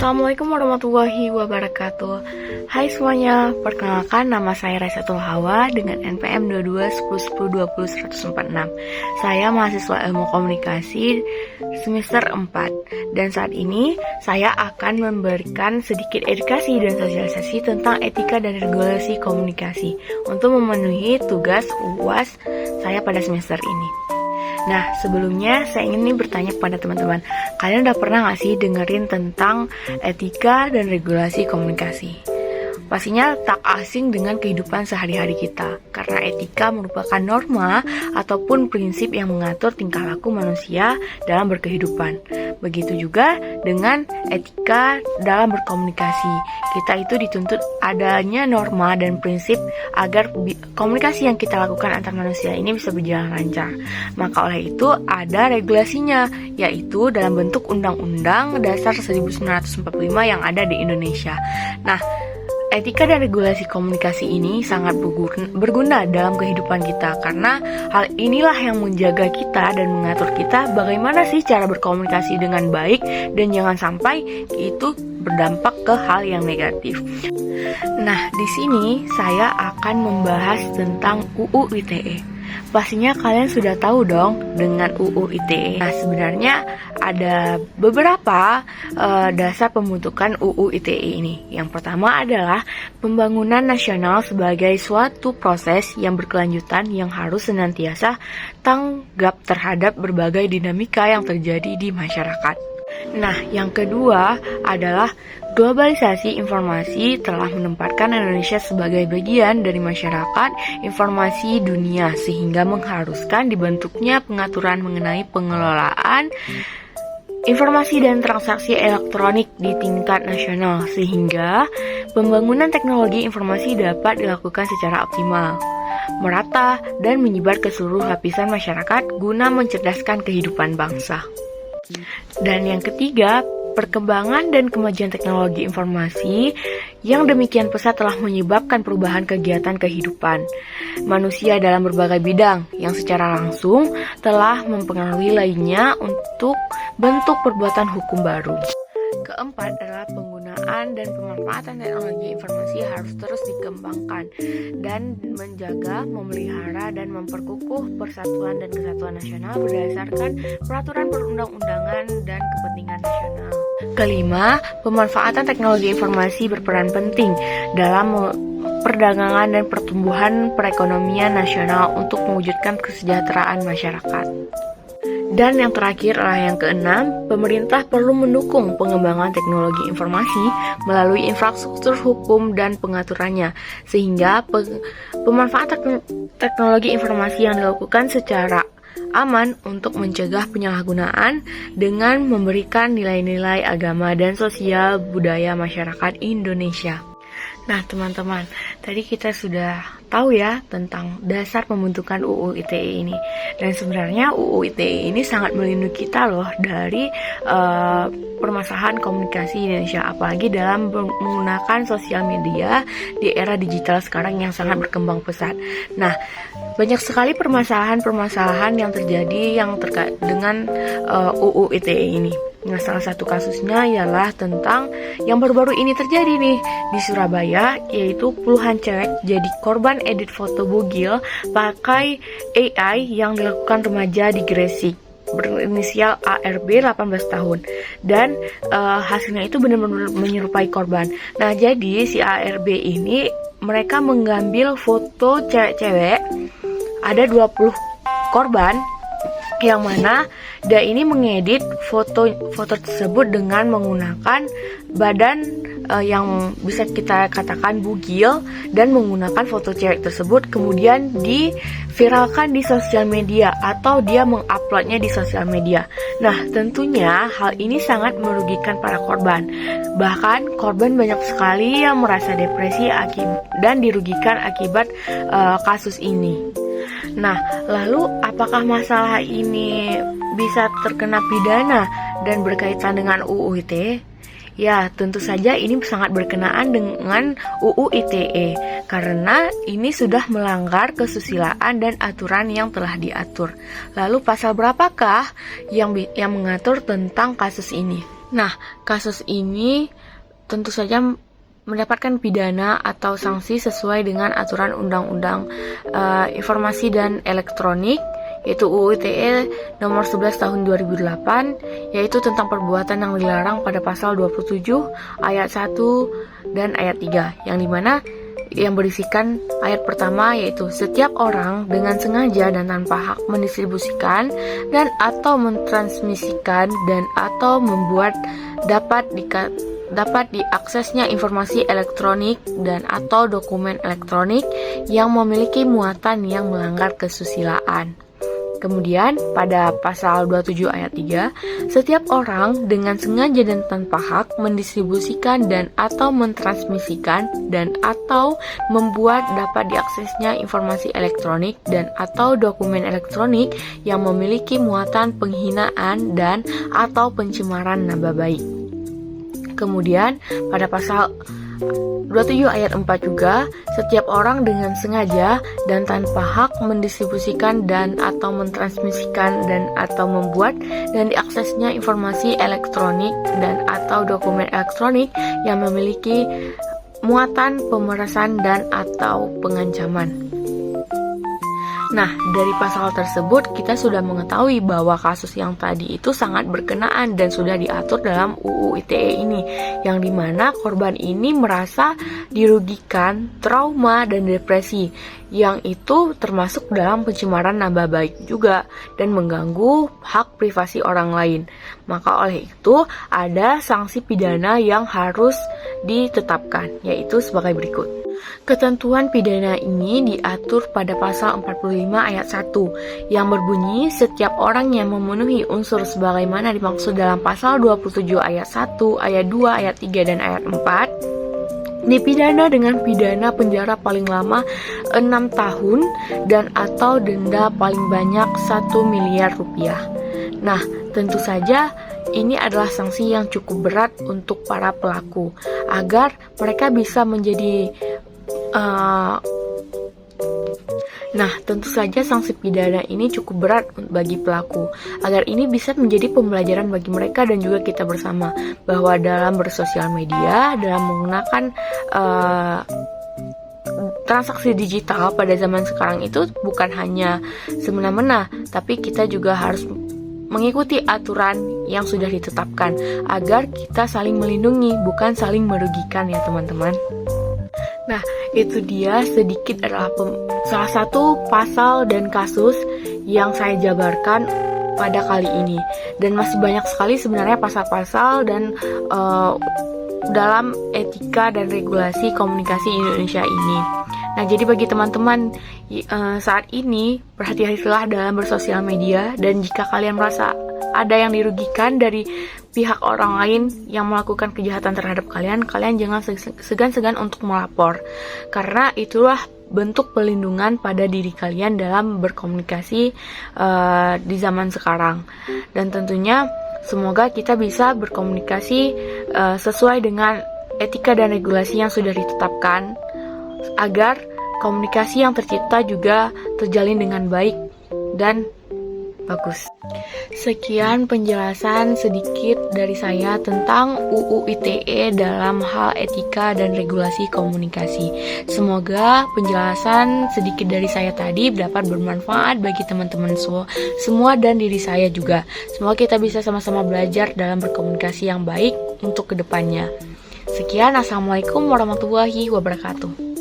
Assalamualaikum warahmatullahi wabarakatuh. Hai semuanya, perkenalkan nama saya Raisatul Hawa dengan NPM 221010201046. Saya mahasiswa Ilmu Komunikasi semester 4 dan saat ini saya akan memberikan sedikit edukasi dan sosialisasi tentang etika dan regulasi komunikasi untuk memenuhi tugas UAS saya pada semester ini. Nah, sebelumnya saya ingin nih bertanya kepada teman-teman, kalian udah pernah gak sih dengerin tentang etika dan regulasi komunikasi? Pastinya tak asing dengan kehidupan sehari-hari kita, karena etika merupakan norma ataupun prinsip yang mengatur tingkah laku manusia dalam berkehidupan. Begitu juga dengan etika dalam berkomunikasi. Kita itu dituntut adanya norma dan prinsip agar komunikasi yang kita lakukan antar manusia ini bisa berjalan lancar. Maka oleh itu ada regulasinya, yaitu dalam bentuk Undang-Undang Dasar 1945 yang ada di Indonesia. Nah, etika dan regulasi komunikasi ini sangat berguna dalam kehidupan kita karena hal inilah yang menjaga kita dan mengatur kita bagaimana sih cara berkomunikasi dengan baik dan jangan sampai itu berdampak ke hal yang negatif. Nah, di sini saya akan membahas tentang UU ITE. Pastinya kalian sudah tahu dong dengan UU ITE. Nah, sebenarnya ada beberapa dasar pembentukan UU ITE ini. Yang pertama adalah pembangunan nasional sebagai suatu proses yang berkelanjutan yang harus senantiasa tanggap terhadap berbagai dinamika yang terjadi di masyarakat. Nah, yang kedua adalah globalisasi informasi telah menempatkan Indonesia sebagai bagian dari masyarakat informasi dunia sehingga mengharuskan dibentuknya pengaturan mengenai pengelolaan informasi dan transaksi elektronik di tingkat nasional sehingga pembangunan teknologi informasi dapat dilakukan secara optimal, merata, dan menyebar ke seluruh lapisan masyarakat guna mencerdaskan kehidupan bangsa. Dan yang ketiga, perkembangan dan kemajuan teknologi informasi yang demikian pesat telah menyebabkan perubahan kegiatan kehidupan manusia dalam berbagai bidang yang secara langsung telah mempengaruhi lainnya untuk bentuk perbuatan hukum baru. Keempat adalah penggunaan dan pemanfaatan teknologi informasi harus terus dikembangkan dan menjaga, memelihara, dan memperkukuh persatuan dan kesatuan nasional berdasarkan peraturan perundang-undangan dan kepentingan nasional. Kelima, pemanfaatan teknologi informasi berperan penting dalam perdagangan dan pertumbuhan perekonomian nasional untuk mewujudkan kesejahteraan masyarakat. Dan yang terakhir adalah yang keenam, pemerintah perlu mendukung pengembangan teknologi informasi melalui infrastruktur hukum dan pengaturannya, sehingga pemanfaatan teknologi informasi yang dilakukan secara aman untuk mencegah penyalahgunaan dengan memberikan nilai-nilai agama dan sosial budaya masyarakat Indonesia. Nah, teman-teman, tadi kita sudah tahu ya tentang dasar pembentukan UU ITE ini. Dan sebenarnya UU ITE ini sangat melindungi kita loh dari permasalahan komunikasi Indonesia, apalagi dalam menggunakan sosial media di era digital sekarang yang sangat berkembang pesat. Nah, banyak sekali permasalahan-permasalahan yang terjadi yang terkait dengan UU ITE ini. Nah, salah satu kasusnya ialah tentang yang baru-baru ini terjadi nih di Surabaya, yaitu puluhan cewek jadi korban edit foto bugil pakai AI yang dilakukan remaja di Gresik berinisial ARB 18 tahun dan hasilnya itu benar-benar menyerupai korban. Nah, jadi si ARB ini mereka mengambil foto cewek-cewek, ada 20 korban yang mana dia ini mengedit foto tersebut dengan menggunakan badan yang bisa kita katakan bugil dan menggunakan foto cewek tersebut kemudian diviralkan di sosial media atau dia menguploadnya di sosial media. Nah, tentunya hal ini sangat merugikan para korban. Bahkan korban banyak sekali yang merasa depresi dan dirugikan akibat kasus ini. Nah, lalu apakah masalah ini bisa terkena pidana? dan berkaitan dengan UU ITE? Ya, tentu saja ini sangat berkenaan dengan UU ITE karena ini sudah melanggar kesusilaan dan aturan yang telah diatur. Lalu pasal berapakah yang mengatur tentang kasus ini? Nah, kasus ini tentu saja mendapatkan pidana atau sanksi sesuai dengan aturan Undang-Undang Informasi dan Elektronik, yaitu UU ITE nomor 11 tahun 2008, yaitu tentang perbuatan yang dilarang pada pasal 27 ayat 1 dan ayat 3, yang dimana yang berisikan ayat pertama yaitu setiap orang dengan sengaja dan tanpa hak mendistribusikan dan atau mentransmisikan dan atau membuat dapat diaksesnya informasi elektronik dan atau dokumen elektronik yang memiliki muatan yang melanggar kesusilaan. Kemudian pada pasal 27 ayat 3, setiap orang dengan sengaja dan tanpa hak mendistribusikan dan atau mentransmisikan dan atau membuat dapat diaksesnya informasi elektronik dan atau dokumen elektronik yang memiliki muatan penghinaan dan atau pencemaran nama baik. Kemudian pada pasal 27 ayat 4 juga, setiap orang dengan sengaja dan tanpa hak mendistribusikan dan atau mentransmisikan dan atau membuat dan diaksesnya informasi elektronik dan atau dokumen elektronik yang memiliki muatan pemerasan dan atau pengancaman. Nah, dari pasal tersebut kita sudah mengetahui bahwa kasus yang tadi itu sangat berkenaan dan sudah diatur dalam UU ITE ini, yang dimana korban ini merasa dirugikan, trauma, dan depresi, yang itu termasuk dalam pencemaran nama baik juga dan mengganggu hak privasi orang lain. Maka oleh itu ada sanksi pidana yang harus ditetapkan, yaitu sebagai berikut. Ketentuan pidana ini diatur pada pasal 45 ayat 1 yang berbunyi setiap orang yang memenuhi unsur sebagaimana dimaksud dalam pasal 27 ayat 1, ayat 2, ayat 3, dan ayat 4 dipidana dengan pidana penjara paling lama 6 tahun dan atau denda paling banyak 1 miliar rupiah. Nah, tentu saja ini adalah sanksi yang cukup berat untuk para pelaku agar mereka bisa menjadi Nah, tentu saja sanksi pidana ini cukup berat bagi pelaku, agar ini bisa menjadi pembelajaran bagi mereka dan juga kita bersama, bahwa dalam bersosial media, dalam menggunakan transaksi digital pada zaman sekarang itu bukan hanya semena-mena, tapi kita juga harus mengikuti aturan yang sudah ditetapkan, agar kita saling melindungi, bukan saling merugikan ya teman-teman. Nah, itu dia sedikit adalah salah satu pasal dan kasus yang saya jabarkan pada kali ini. Dan masih banyak sekali sebenarnya pasal-pasal dan dalam etika dan regulasi komunikasi Indonesia ini. Nah, jadi bagi teman-teman saat ini, berhati-hatilah dalam bersosial media, dan jika kalian merasa ada yang dirugikan dari pihak orang lain yang melakukan kejahatan terhadap kalian, kalian jangan segan-segan untuk melapor, karena itulah bentuk pelindungan pada diri kalian dalam berkomunikasi di zaman sekarang. Dan tentunya semoga kita bisa berkomunikasi sesuai dengan etika dan regulasi yang sudah ditetapkan, agar komunikasi yang tercipta juga terjalin dengan baik dan bagus. Sekian penjelasan sedikit dari saya tentang UU ITE dalam hal etika dan regulasi komunikasi. Semoga penjelasan sedikit dari saya tadi dapat bermanfaat bagi teman-teman semua dan diri saya juga. Semoga kita bisa sama-sama belajar dalam berkomunikasi yang baik untuk kedepannya. Sekian, assalamualaikum warahmatullahi wabarakatuh.